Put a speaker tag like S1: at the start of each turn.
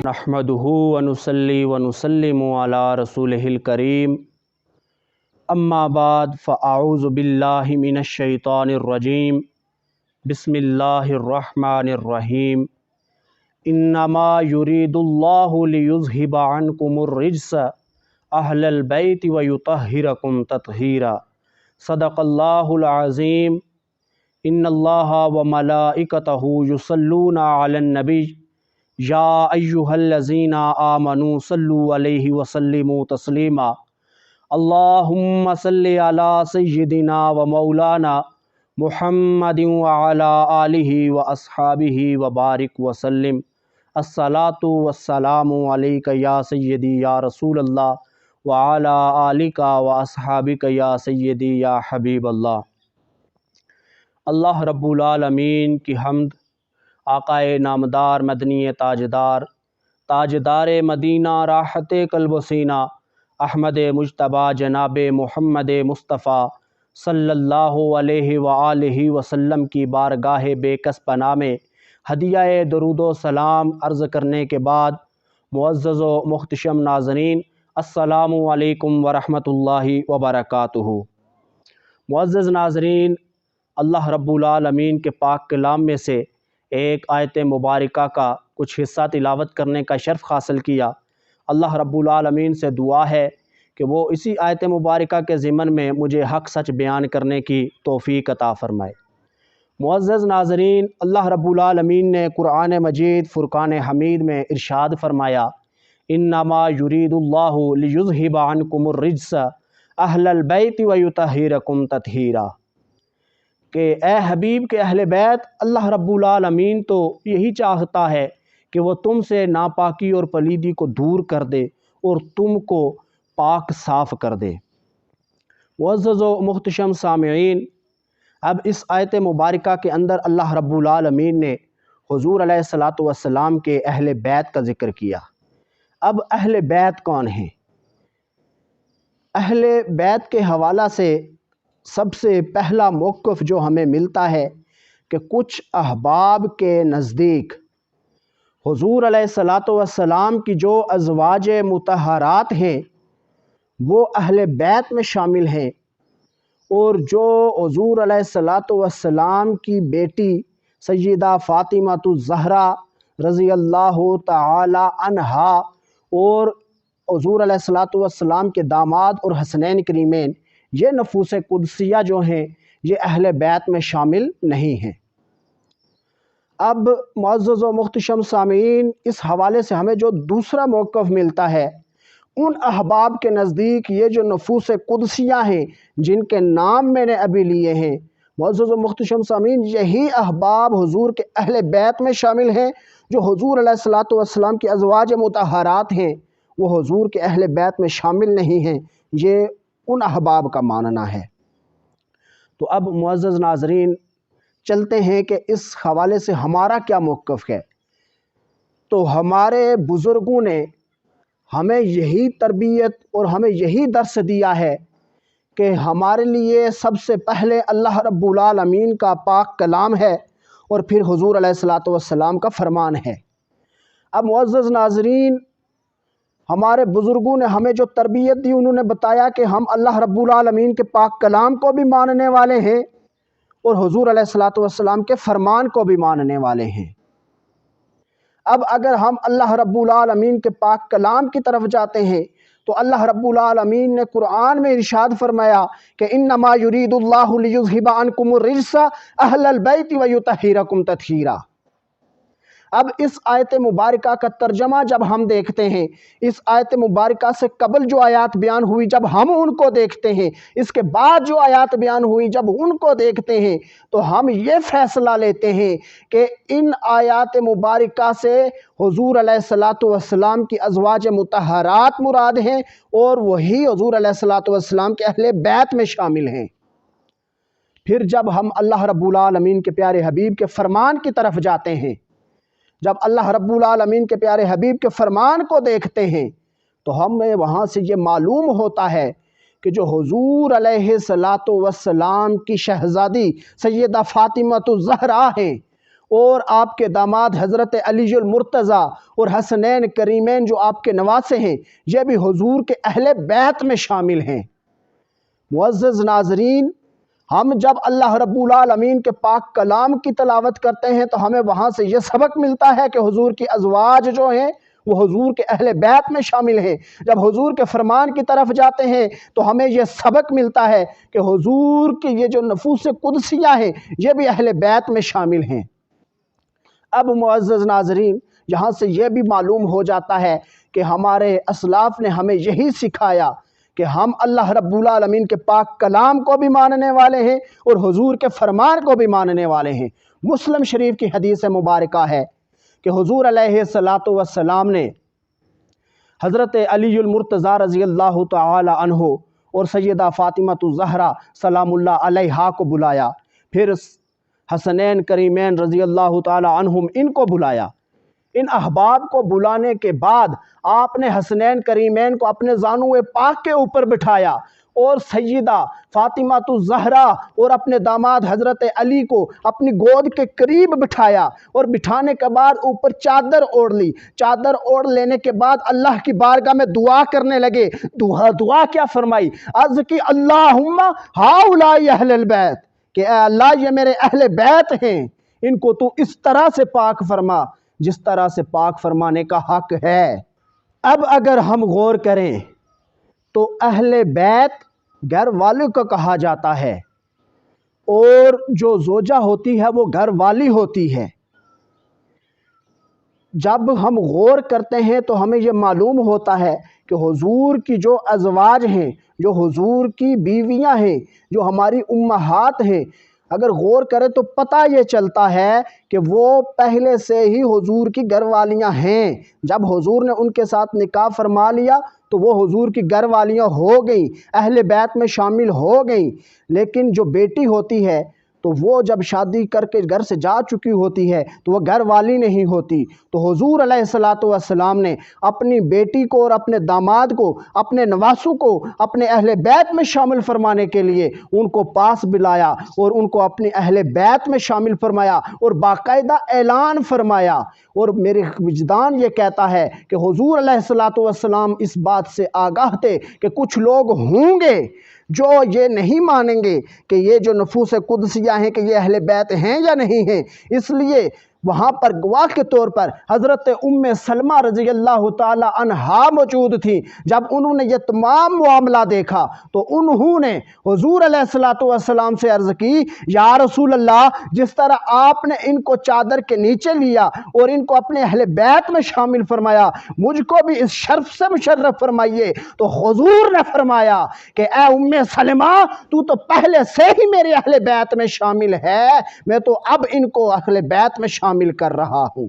S1: نحمدہ ونصلی ونسلم علی رسولہ الکریم اما بعد فاعوذ باللہ من الشیطان الرجیم بسم اللہ الرحمن الرحیم انما یرید اللہ لیذہب عنکم الرجس اہل البیت ویطہرکم تطہیرا صدق اللہ العظیم ان اللہ وملائکتہ یصلون علی النبی یا ایہا الذین آمنوا صلوا علیہ وسلموا تسلیما اللہم صلی علی سیدنا و مولانا محمد وعلی آلہ واصحابہ وبارک وسلم الصلاۃ والسلام علیک یا سیدی یا رسول اللہ وعلی آلک واصحابک یا سیدی یا حبیب اللہ۔ اللہ رب العالمین کی حمد، آقائے نامدار مدنی تاجدار، تاجدار مدینہ راحت قلب و سینہ، احمد مجتبیٰ جناب محمد مصطفیٰ صلی اللہ علیہ وآلہ وسلم کی بارگاہ بے کس پناہ میں ہدیہ درود و سلام عرض کرنے کے بعد، معزز و محتشم ناظرین، السلام علیکم ورحمۃ اللہ وبرکاتہ۔ معزز ناظرین، اللہ رب العالمین کے پاک کلام میں سے ایک آیت مبارکہ کا کچھ حصہ تلاوت کرنے کا شرف حاصل کیا۔ اللہ رب العالمین سے دعا ہے کہ وہ اسی آیت مبارکہ کے ضمن میں مجھے حق سچ بیان کرنے کی توفیق عطا فرمائے۔ معزز ناظرین، اللہ رب العالمین نے قرآن مجید فرقان حمید میں ارشاد فرمایا، انما یرید اللہ لیذہب عنکم الرجس اہل البیت ویطہرکم تطہیرا، کہ اے حبیب کے اہل بیت، اللہ رب العالمین تو یہی چاہتا ہے کہ وہ تم سے ناپاکی اور پلیدی کو دور کر دے اور تم کو پاک صاف کر دے۔ معزز و محتشم سامعین، اب اس آیت مبارکہ کے اندر اللہ رب العالمین نے حضور علیہ الصلاۃ والسلام کے اہل بیت کا ذکر کیا۔ اب اہل بیت کون ہیں؟ اہل بیت کے حوالہ سے سب سے پہلا موقف جو ہمیں ملتا ہے کہ کچھ احباب کے نزدیک حضور علیہ الصلاۃ والسلام کی جو ازواج مطہرات ہیں وہ اہل بیت میں شامل ہیں، اور جو حضور علیہ الصلاۃ والسلام کی بیٹی سیدہ فاطمہ الزہرا رضی اللہ تعالی عنہا اور حضور علیہ الصلاۃ والسلام کے داماد اور حسنین کریمین، یہ نفوس قدسیہ جو ہیں یہ اہل بیت میں شامل نہیں ہیں۔ اب معزز و محتشم سامعین، اس حوالے سے ہمیں جو دوسرا موقف ملتا ہے، ان احباب کے نزدیک یہ جو نفوس قدسیہ ہیں جن کے نام میں نے ابھی لیے ہیں، معزز و محتشم سامعین، یہی احباب حضور کے اہل بیت میں شامل ہیں۔ جو حضور علیہ الصلاۃ والسلام کی ازواج مطہرات ہیں وہ حضور کے اہل بیت میں شامل نہیں ہیں، یہ ان احباب کا ماننا ہے۔ تو اب معزز ناظرین، چلتے ہیں کہ اس حوالے سے ہمارا کیا موقف ہے۔ تو ہمارے بزرگوں نے ہمیں یہی تربیت اور ہمیں یہی درس دیا ہے کہ ہمارے لیے سب سے پہلے اللہ رب العالمین کا پاک کلام ہے اور پھر حضور علیہ الصلاۃ والسلام کا فرمان ہے۔ اب معزز ناظرین، ہمارے بزرگوں نے ہمیں جو تربیت دی، انہوں نے بتایا کہ ہم اللہ رب العالمین کے پاک کلام کو بھی ماننے والے ہیں اور حضور علیہ الصلاۃ والسلام کے فرمان کو بھی ماننے والے ہیں۔ اب اگر ہم اللہ رب العالمین کے پاک کلام کی طرف جاتے ہیں تو اللہ رب العالمین نے قرآن میں ارشاد فرمایا کہ انما یرید اللہ لیذہب عنکم الرجس اہل البیت ویطہرکم تطہیرا۔ اب اس آیت مبارکہ کا ترجمہ جب ہم دیکھتے ہیں، اس آیت مبارکہ سے قبل جو آیات بیان ہوئی جب ہم ان کو دیکھتے ہیں، اس کے بعد جو آیات بیان ہوئی جب ان کو دیکھتے ہیں، تو ہم یہ فیصلہ لیتے ہیں کہ ان آیات مبارکہ سے حضور علیہ الصلاۃ والسلام کی ازواج مطہرات مراد ہیں اور وہی حضور علیہ الصلاۃ والسلام کے اہل بیت میں شامل ہیں۔ پھر جب ہم اللہ رب العالمین کے پیارے حبیب کے فرمان کی طرف جاتے ہیں، جب اللہ رب العالمین کے پیارے حبیب کے فرمان کو دیکھتے ہیں تو ہمیں وہاں سے یہ معلوم ہوتا ہے کہ جو حضور علیہ الصلاۃ والسلام کی شہزادی سیدہ فاطمہ الزہرا ہیں، اور آپ کے داماد حضرت علی المرتضیٰ اور حسنین کریمین جو آپ کے نواسے ہیں، یہ بھی حضور کے اہل بیت میں شامل ہیں۔ معزز ناظرین، ہم جب اللہ رب العالمین کے پاک کلام کی تلاوت کرتے ہیں تو ہمیں وہاں سے یہ سبق ملتا ہے کہ حضور کی ازواج جو ہیں وہ حضور کے اہل بیت میں شامل ہیں۔ جب حضور کے فرمان کی طرف جاتے ہیں تو ہمیں یہ سبق ملتا ہے کہ حضور کی یہ جو نفوس قدسیہ ہیں یہ بھی اہل بیت میں شامل ہیں۔ اب معزز ناظرین، یہاں سے یہ بھی معلوم ہو جاتا ہے کہ ہمارے اسلاف نے ہمیں یہی سکھایا کہ ہم اللہ رب العالمین کے پاک کلام کو بھی ماننے والے ہیں اور حضور کے فرمان کو بھی ماننے والے ہیں۔ مسلم شریف کی حدیث مبارکہ ہے کہ حضور علیہ السلام نے حضرت علی المرتضیٰ رضی اللہ تعالی عنہ اور سیدہ فاطمہ الزہرا سلام اللہ علیہا کو بلایا، پھر حسنین کریمین رضی اللہ تعالی عنہم ان کو بلایا۔ ان احباب کو بلانے کے بعد آپ نے حسنین کریمین کو اپنے زانوئے پاک کے اوپر بٹھایا اور سیدہ فاطمہ الزہرا اور اپنے داماد حضرت علی کو اپنی گود کے قریب بٹھایا اور بٹھانے کے بعد اوپر چادر اوڑھ لی۔ چادر اوڑھ لینے کے بعد اللہ کی بارگاہ میں دعا کرنے لگے۔ دعا کیا فرمائی؟ عرض کی اللہم ہؤلاء اہل البیت، کہ اے اللہ یہ میرے اہل بیت ہیں، ان کو تو اس طرح سے پاک فرما جس طرح سے پاک فرمانے کا حق ہے۔ اب اگر ہم غور کریں تو اہل بیت گھر والوں کو کہا جاتا ہے اور جو زوجہ ہوتی ہے وہ گھر والی ہوتی ہے۔ جب ہم غور کرتے ہیں تو ہمیں یہ معلوم ہوتا ہے کہ حضور کی جو ازواج ہیں، جو حضور کی بیویاں ہیں، جو ہماری امہات ہیں، اگر غور کریں تو پتہ یہ چلتا ہے کہ وہ پہلے سے ہی حضور کی گھر والیاں ہیں۔ جب حضور نے ان کے ساتھ نکاح فرما لیا تو وہ حضور کی گھر والیاں ہو گئیں، اہل بیت میں شامل ہو گئیں۔ لیکن جو بیٹی ہوتی ہے تو وہ جب شادی کر کے گھر سے جا چکی ہوتی ہے تو وہ گھر والی نہیں ہوتی۔ تو حضور علیہ السلام نے اپنی بیٹی کو اور اپنے داماد کو، اپنے نواسوں کو اپنے اہل بیت میں شامل فرمانے کے لیے ان کو پاس بلایا اور ان کو اپنے اہل بیت میں شامل فرمایا اور باقاعدہ اعلان فرمایا۔ اور میرے وجدان یہ کہتا ہے کہ حضور علیہ السلام اس بات سے آگاہ تھے کہ کچھ لوگ ہوں گے جو یہ نہیں مانیں گے کہ یہ جو نفوس قدسیہ ہیں کہ یہ اہل بیت ہیں یا نہیں ہیں، اس لیے وہاں پر گواہ کے طور پر حضرت ام سلمہ رضی اللہ تعالی عنہا موجود تھی۔ جب انہوں نے یہ تمام معاملہ دیکھا تو انہوں نے حضور علیہ السلام سے عرض کی، یا رسول اللہ، جس طرح آپ نے ان کو چادر کے نیچے لیا اور ان کو اپنے اہل بیت میں شامل فرمایا، مجھ کو بھی اس شرف سے مشرف فرمائیے۔ تو حضور نے فرمایا کہ اے ام سلمہ، تو پہلے سے ہی میرے اہل بیت میں شامل ہے، میں تو اب ان کو اہل بیت میں شامل کر رہا ہوں۔